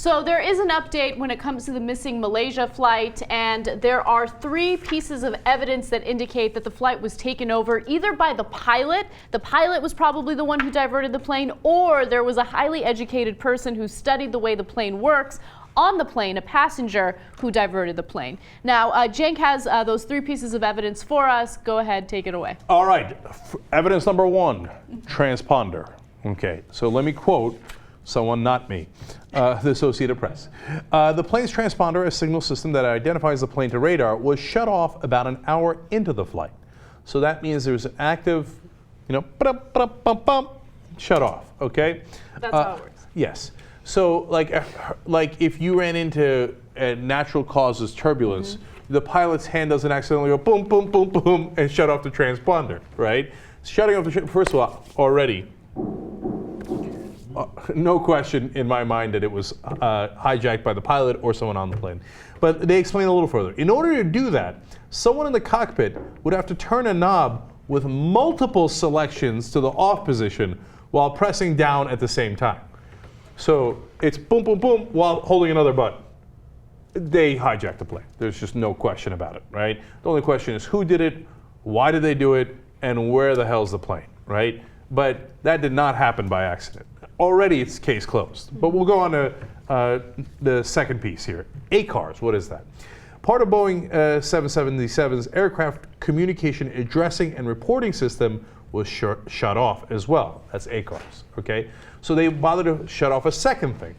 So there is an update when it comes to the missing Malaysia flight, and there are 3 pieces of evidence that indicate that the flight was taken over either by the pilot was probably the one who diverted the plane, or there was a highly educated person who studied the way the plane works on the plane, a passenger who diverted the plane. Now, Cenk has those 3 pieces of evidence for us. Go ahead, take it away. All right, evidence number 1, transponder. Okay, so let me quote someone, not me, the Associated Press. The plane's transponder, a signal system that identifies the plane to radar, was shut off about an hour into the flight. So that means there's an active, shut off, okay? That's how it works. Yes. So like if you ran into natural causes turbulence, the pilot's hand doesn't accidentally go boom, boom, boom, boom, and shut off the transponder, right? Shutting off the, first of all, already, no question in my mind that it was hijacked by the pilot or someone on the plane. But they explain a little further. In order to do that, someone in the cockpit would have to turn a knob with multiple selections to the off position while pressing down at the same time. So it's boom, boom, boom while holding another button. They hijacked the plane. There's just no question about it, right? The only question is who did it, why did they do it, and where the hell's the plane, right? But that did not happen by accident. Already it's case closed. But we'll go on to the second piece here. ACARS, what is that? Part of Boeing 777's aircraft communication addressing and reporting system was shut off as well. That's ACARS, okay? So they bothered to shut off a second thing.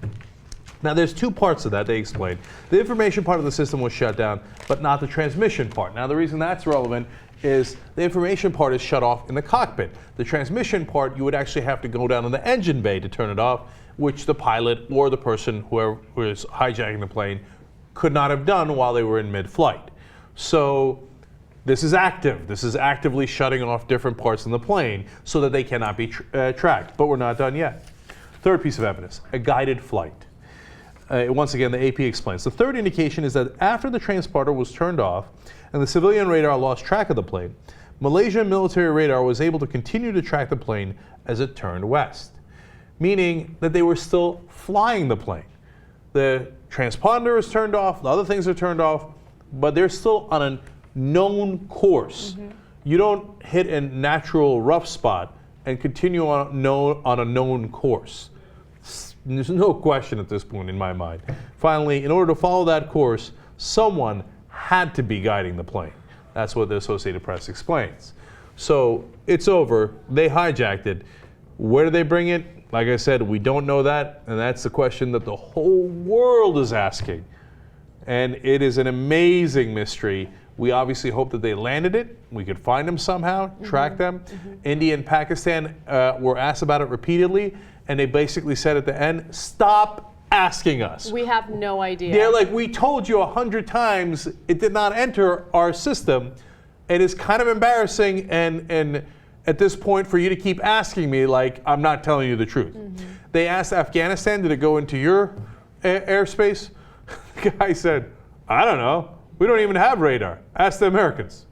Now there's 2 parts of that they explained. The information part of the system was shut down, but not the transmission part. Now the reason that's relevant is the information part is shut off in the cockpit. The transmission part, you would actually have to go down in the engine bay to turn it off, which the pilot or the person who is hijacking the plane could not have done while they were in mid-flight. So this is active. This is actively shutting off different parts in the plane so that they cannot be tracked. But we're not done yet. Third piece of evidence, a guided flight. Once again, the AP explains. The third indication is that after the transponder was turned off and the civilian radar lost track of the plane, Malaysian military radar was able to continue to track the plane as it turned west, meaning that they were still flying the plane. The transponder is turned off, the other things are turned off, but they're still on a known course. You don't hit a natural rough spot and continue on a known course. There's no question at this point in my mind. Finally, in order to follow that course, someone had to be guiding the plane. That's what the Associated Press explains. So it's over. They hijacked it. Where did they bring it? Like I said, we don't know that, and that's the question that the whole world is asking. And it is an amazing mystery. We obviously hope that they landed it. We could find them somehow, track them. India and Pakistan were asked about it repeatedly, and they basically said at the end, stop asking us. We have no idea. They're like, we told you 100 times it did not enter our system. And it's kind of embarrassing and at this point for you to keep asking me like I'm not telling you the truth. They asked Afghanistan, did it go into your airspace? The guy said, I don't know. We don't even have radar. Ask the Americans.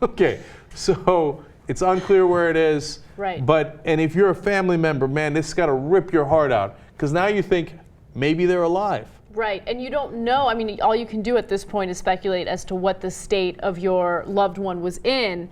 Okay, so it's unclear where it is. Right. And if you're a family member, man, this has got to rip your heart out because now you think maybe they're alive. Right, and you don't know. I mean, all you can do at this point is speculate as to what the state of your loved one was in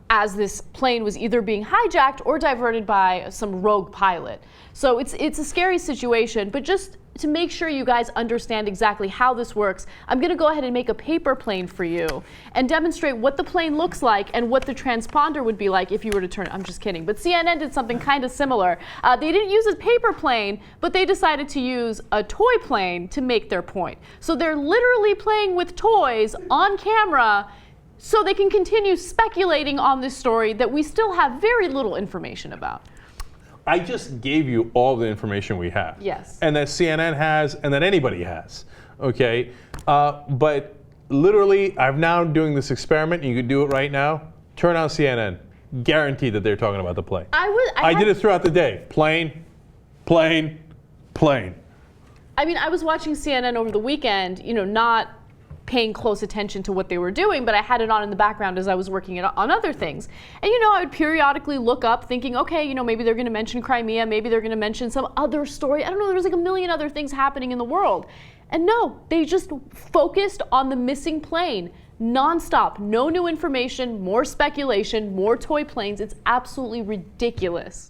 as this plane was either being hijacked or diverted by some rogue pilot. So it's a scary situation, but just to make sure you guys understand exactly how this works, I'm going to go ahead and make a paper plane for you and demonstrate what the plane looks like and what the transponder would be like if you were to turn it. I'm just kidding, but CNN did something kind of similar. They didn't use a paper plane, but they decided to use a toy plane to make their point. So they're literally playing with toys on camera so they can continue speculating on this story that we still have very little information about. I just gave you all the information we have. Yes. And that CNN has and that anybody has. Okay? But literally, I'm now doing this experiment. You could do it right now. Turn on CNN. Guaranteed that they're talking about the plane. I did it throughout the day. Plane, plane, plane. I mean, I was watching CNN over the weekend, not paying close attention to what they were doing, but I had it on in the background as I was working on other things. And I would periodically look up thinking, okay, maybe they're going to mention Crimea, maybe they're going to mention some other story. I don't know, there was like a million other things happening in the world. And no, they just focused on the missing plane nonstop. No new information, more speculation, more toy planes. It's absolutely ridiculous.